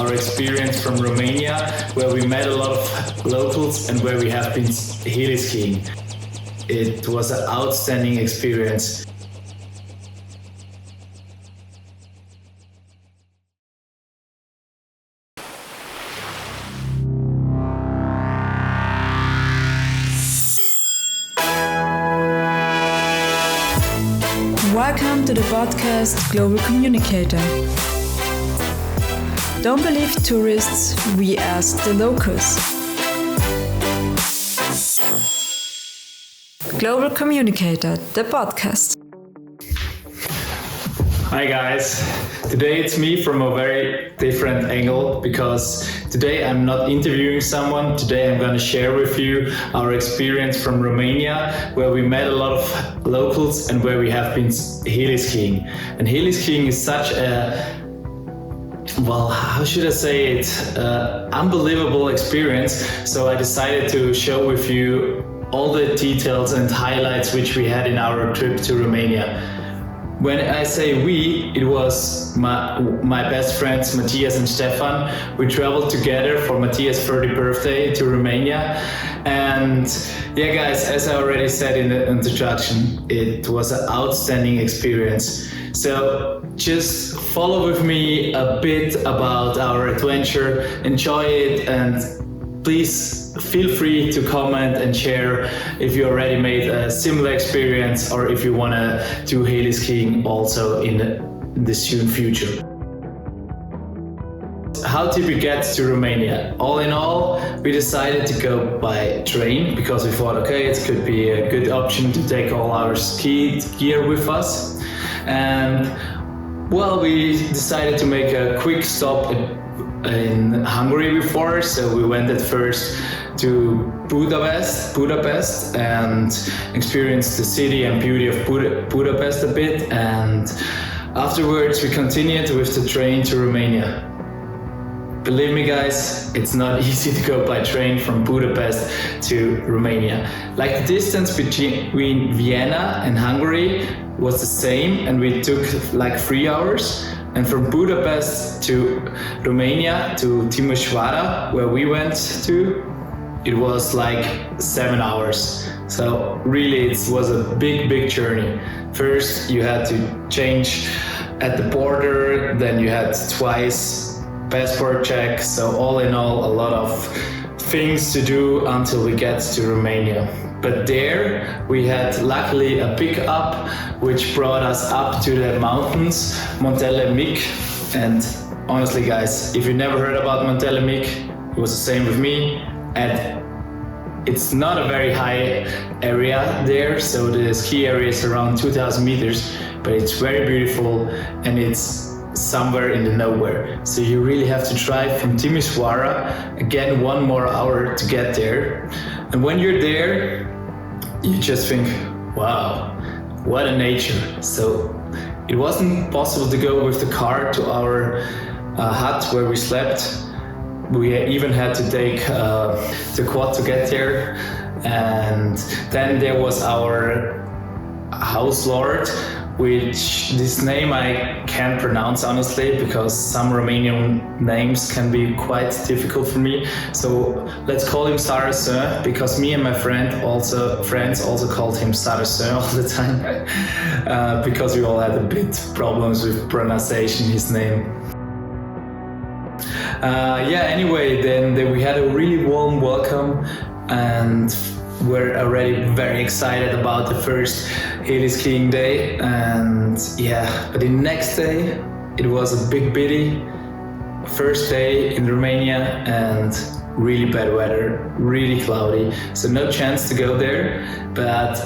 our experience from Romania, where we met a lot of locals and where we have been heli-skiing. It was an outstanding experience. Welcome to the podcast Global Communicator. Don't believe tourists, we ask the locals. Global Communicator, the podcast. Hi guys, today it's me from a very different angle because today I'm not interviewing someone. Today I'm going to share with you our experience from Romania, where we met a lot of locals and where we have been heli-skiing. And heli-skiing is such a, well, how should I say it, unbelievable experience. So I decided to share with you all the details and highlights which we had in our trip to Romania. When I say we, it was my best friends Matthias and Stefan. We traveled together for Matthias' 30th birthday to Romania. And yeah guys, as I already said in the introduction, it was an outstanding experience. So just follow with me a bit about our adventure, enjoy it, and please feel free to comment and share if you already made a similar experience or if you want to do heli-skiing also in the soon future. How did we get to Romania? All in all, we decided to go by train because we thought, okay, it could be a good option to take all our ski gear with us. And well, we decided to make a quick stop in Hungary before, so we went at first to Budapest and experienced the city and beauty of Budapest a bit, and afterwards we continued with the train to Romania. Believe me guys, it's not easy to go by train from Budapest to Romania. Like the distance between Vienna and Hungary was the same and we took like 3 hours. And from Budapest to Romania to Timișoara, where we went to, it was like 7 hours. So really it was a big journey. First you had to change at the border, then you had twice passport check. So all in all, a lot of things to do until we get to Romania. But there we had luckily a pickup which brought us up to the mountains, Muntele Mic. And honestly guys, if you never heard about Muntele Mic, it was the same with me. And it's not a very high area there, so the ski area is around 2000 meters, but it's very beautiful and it's somewhere in the nowhere. So you really have to drive from Timișoara, again 1 more hour to get there. And when you're there, you just think, wow, what a nature. So it wasn't possible to go with the car to our hut where we slept. We even had to take the quad to get there. And then there was our house lord, which this name I can't pronounce honestly because some Romanian names can be quite difficult for me. So let's call him Saracen, because me and my friends also called him Saracen all the time because we all had a bit problems with pronunciation his name. Anyway, then we had a really warm welcome and we're already very excited about the first heli-skiing day. And yeah, but the next day it was a big pity. First day in Romania and really bad weather, really cloudy, so no chance to go there. But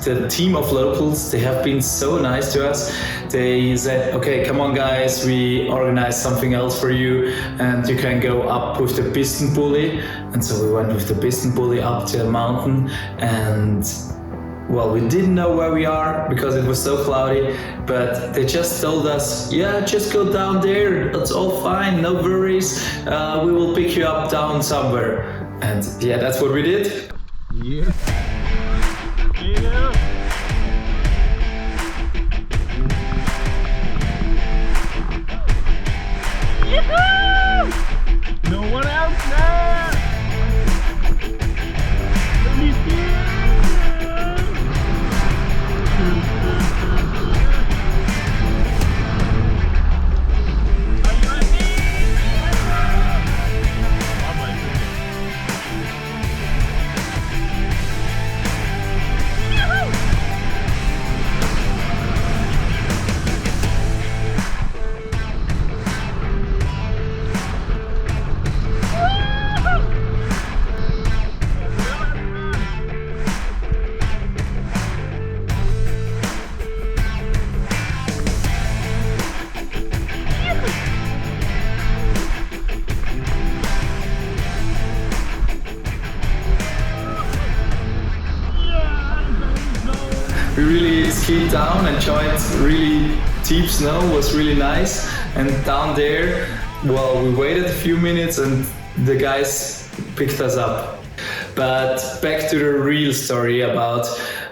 the team of locals, they have been so nice to us. They said, okay, come on guys, we organized something else for you and you can go up with the piston pulley. And so we went with the piston pulley up to the mountain, and well, we didn't know where we are because it was so cloudy, but they just told us, yeah, just go down there, it's all fine, no worries, we will pick you up down somewhere. And yeah, that's what we did. Yeah. really skied down, enjoyed really deep snow, was really nice. And down there, well, we waited a few minutes and the guys picked us up. But back to the real story about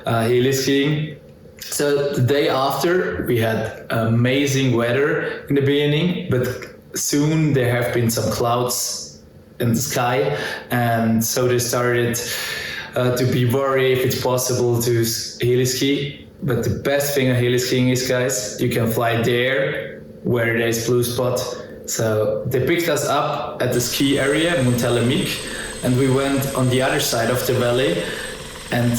heli-skiing. So the day after, we had amazing weather in the beginning, but soon there have been some clouds in the sky, and so they started to be worried if it's possible to heli-ski. But the best thing on heli-skiing is, guys, you can fly there where there's blue spot. So they picked us up at the ski area, Muntelemik, and we went on the other side of the valley, and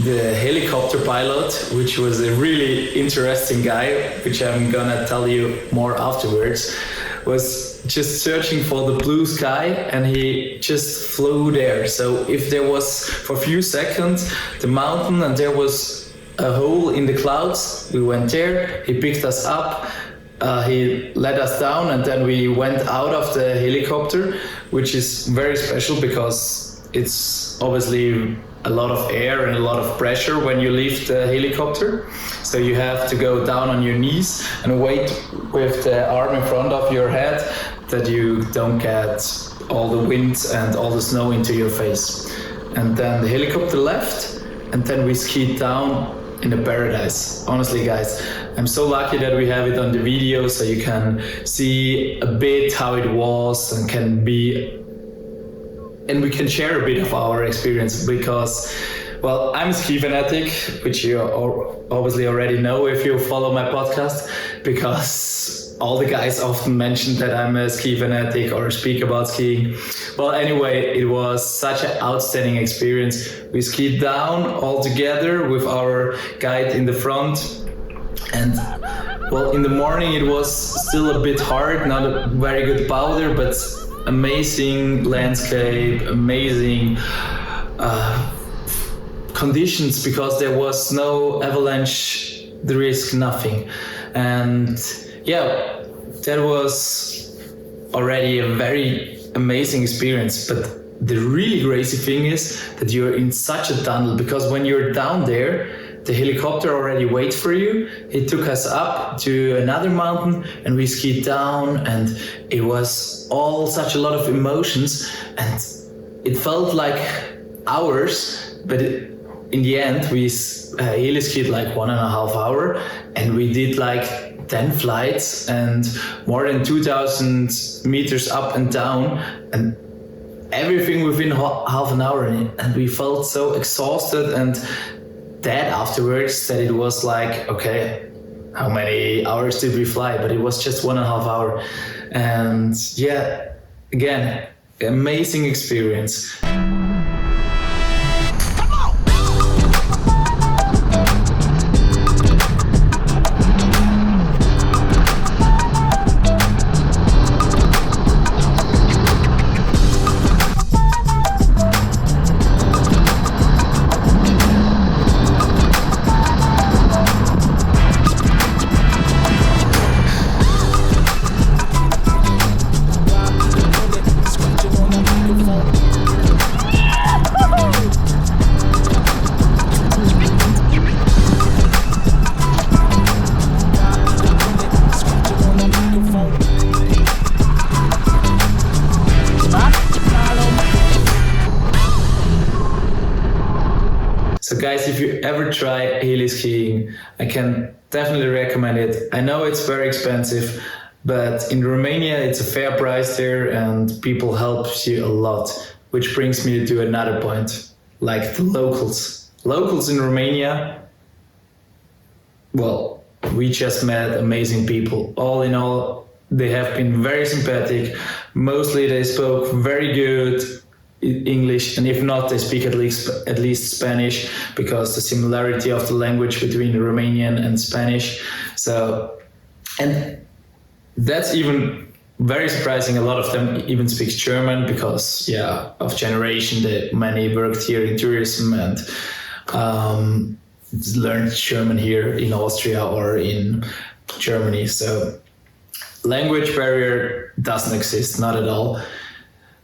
the helicopter pilot, which was a really interesting guy, which I'm gonna tell you more afterwards, was just searching for the blue sky, and he just flew there. So if there was for a few seconds the mountain and there was a hole in the clouds, we went there, he picked us up, he let us down, and then we went out of the helicopter, which is very special because it's obviously a lot of air and a lot of pressure when you leave the helicopter. So you have to go down on your knees and wait with the arm in front of your head that you don't get all the wind and all the snow into your face. And then the helicopter left, and then we skied down in the paradise. Honestly, guys, I'm so lucky that we have it on the video so you can see a bit how it was and we can share a bit of our experience because, well, I'm a ski fanatic, which you obviously already know if you follow my podcast, because all the guys often mention that I'm a ski fanatic or speak about skiing. Well, anyway, it was such an outstanding experience. We skied down all together with our guide in the front, and well, in the morning it was still a bit hard, not a very good powder, but amazing landscape, amazing conditions, because there was no avalanche, the risk, nothing. And yeah, that was already a very amazing experience. But the really crazy thing is that you're in such a tunnel, because when you're down there, the helicopter already waits for you. It took us up to another mountain and we skied down, and it was all such a lot of emotions, and it felt like hours, but in the end we heli-skied like 1.5 hours, and we did like 10 flights and more than 2,000 meters up and down, and everything within half an hour, and we felt so exhausted and dead afterwards that it was like, okay, how many hours did we fly? But it was just 1.5 hours. And yeah, again, amazing experience. So guys, if you ever try heli-skiing, I can definitely recommend it. I know it's very expensive, but in Romania it's a fair price there and people help you a lot, which brings me to another point, like the locals. Locals in Romania, well, we just met amazing people. All in all, they have been very sympathetic. Mostly they spoke very good English, and if not, they speak at least Spanish, because the similarity of the language between the Romanian and Spanish. So, and that's even very surprising. A lot of them even speak German because, yeah, of generation, many worked here in tourism and learned German here in Austria or in Germany. So language barrier doesn't exist, not at all.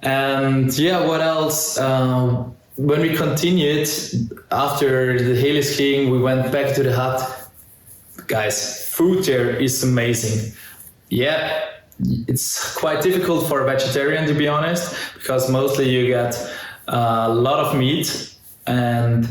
And yeah, what else? when we continued after the heli-skiing, we went back to the hut. Guys, food there is amazing. Yeah, it's quite difficult for a vegetarian, to be honest, because mostly you get a lot of meat. And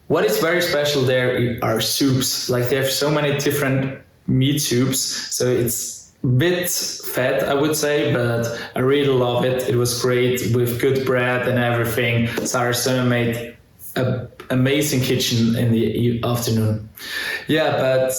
what is very special there are soups. Like they have so many different meat soups, so it's a bit fat, I would say, but I really love it. It was great with good bread and everything. Sarasona made an amazing kitchen in the afternoon. Yeah, but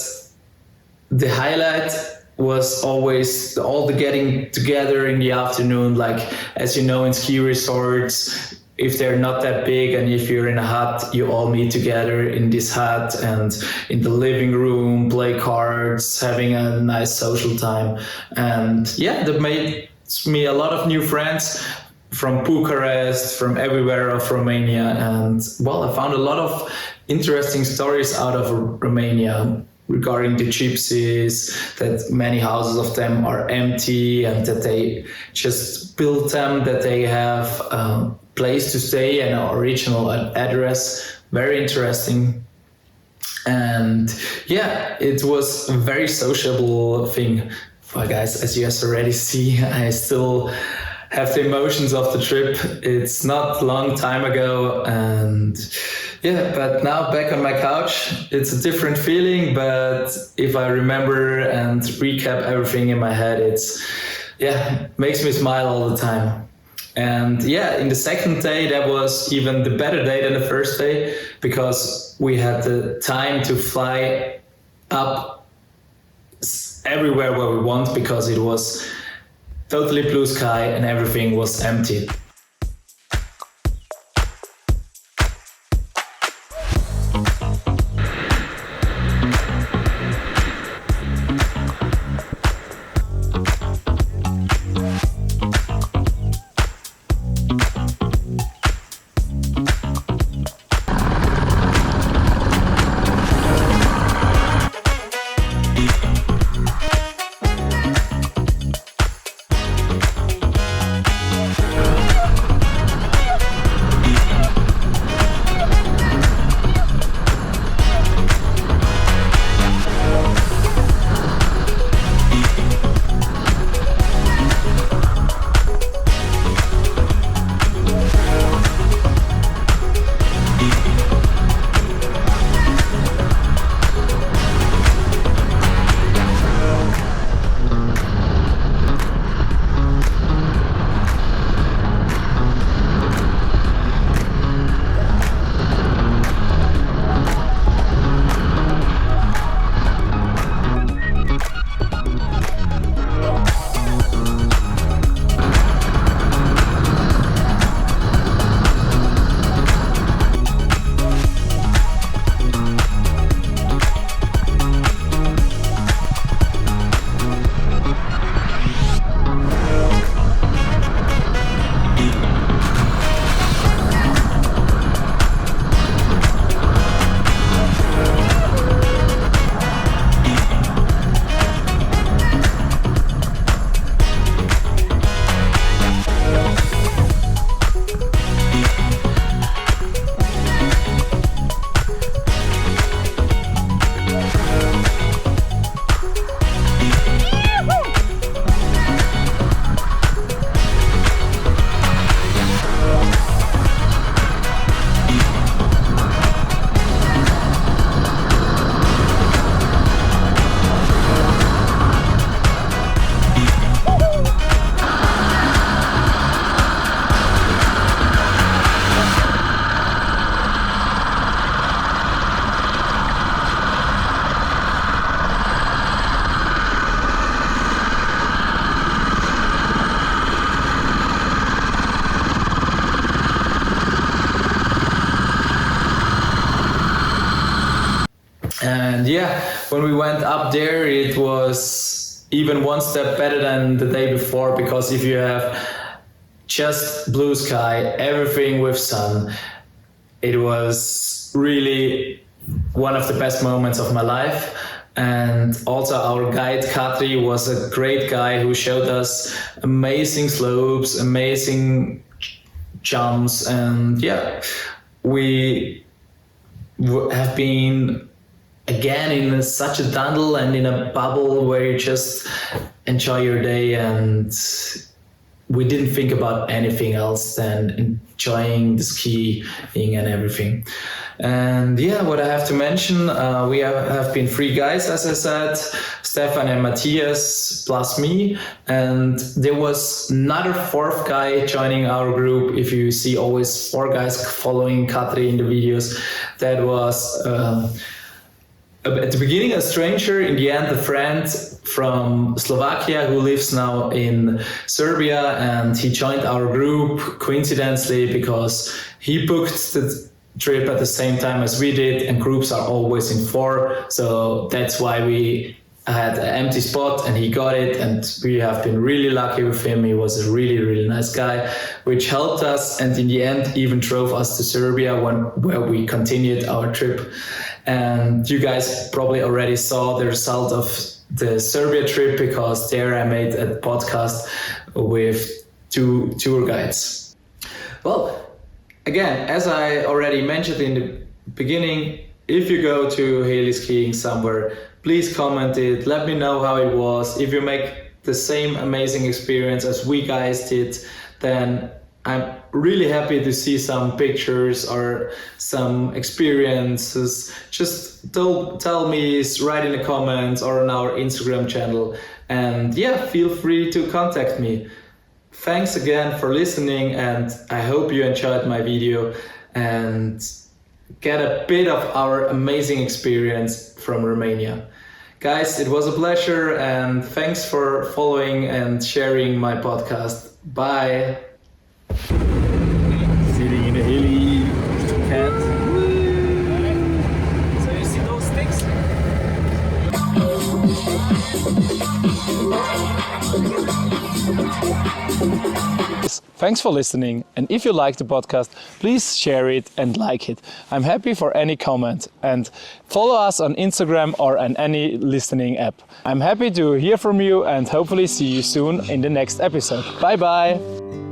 the highlight was always all the getting together in the afternoon. Like, as you know, in ski resorts, if they're not that big and if you're in a hut, you all meet together in this hut and in the living room, play cards, having a nice social time. And yeah, that made me a lot of new friends from Bucharest, from everywhere of Romania. And well, I found a lot of interesting stories out of Romania regarding the gypsies, that many houses of them are empty and that they just built them, that they have a place to stay and an original address. Very interesting. And yeah, it was a very sociable thing. Well, guys, as you guys already see, I still have the emotions of the trip. It's not a long time ago, and yeah, but now back on my couch, it's a different feeling. But if I remember and recap everything in my head, makes me smile all the time. And yeah, in the second day, that was even the better day than the first day, because we had the time to fly up everywhere where we want, because it was totally blue sky and everything was empty. And yeah, when we went up there, it was even one step better than the day before, because if you have just blue sky, everything with sun, it was really one of the best moments of my life. And also our guide Katri was a great guy who showed us amazing slopes, amazing jumps, and yeah, we have been again in such a tunnel and in a bubble where you just enjoy your day, and we didn't think about anything else than enjoying the skiing and everything. And yeah, what I have to mention, we have been 3 guys, as I said, Stefan and Matthias plus me, and there was another 4th guy joining our group. If you see always 4 guys following Katri in the videos, that was at the beginning a stranger, in the end a friend from Slovakia who lives now in Serbia, and he joined our group coincidentally because he booked the trip at the same time as we did, and groups are always in 4, so that's why we had an empty spot and he got it, and we have been really lucky with him. He was a really nice guy, which helped us, and in the end even drove us to Serbia where we continued our trip. And you guys probably already saw the result of the Serbia trip, because there I made a podcast with 2 tour guides. Well, again, as I already mentioned in the beginning, if you go to heli-skiing somewhere, please comment it, let me know how it was. If you make the same amazing experience as we guys did, then I'm really happy to see some pictures or some experiences. Just tell me, write in the comments or on our Instagram channel. And yeah, feel free to contact me. Thanks again for listening, and I hope you enjoyed my video and get a bit of our amazing experience from Romania. Guys, it was a pleasure, and thanks for following and sharing my podcast. Bye. Sitting in a heli, cat. So you see those sticks? Thanks for listening, and if you like the podcast, please share it and like it. I'm happy for any comment, and follow us on Instagram or on any listening app. I'm happy to hear from you, and hopefully see you soon in the next episode. Bye bye!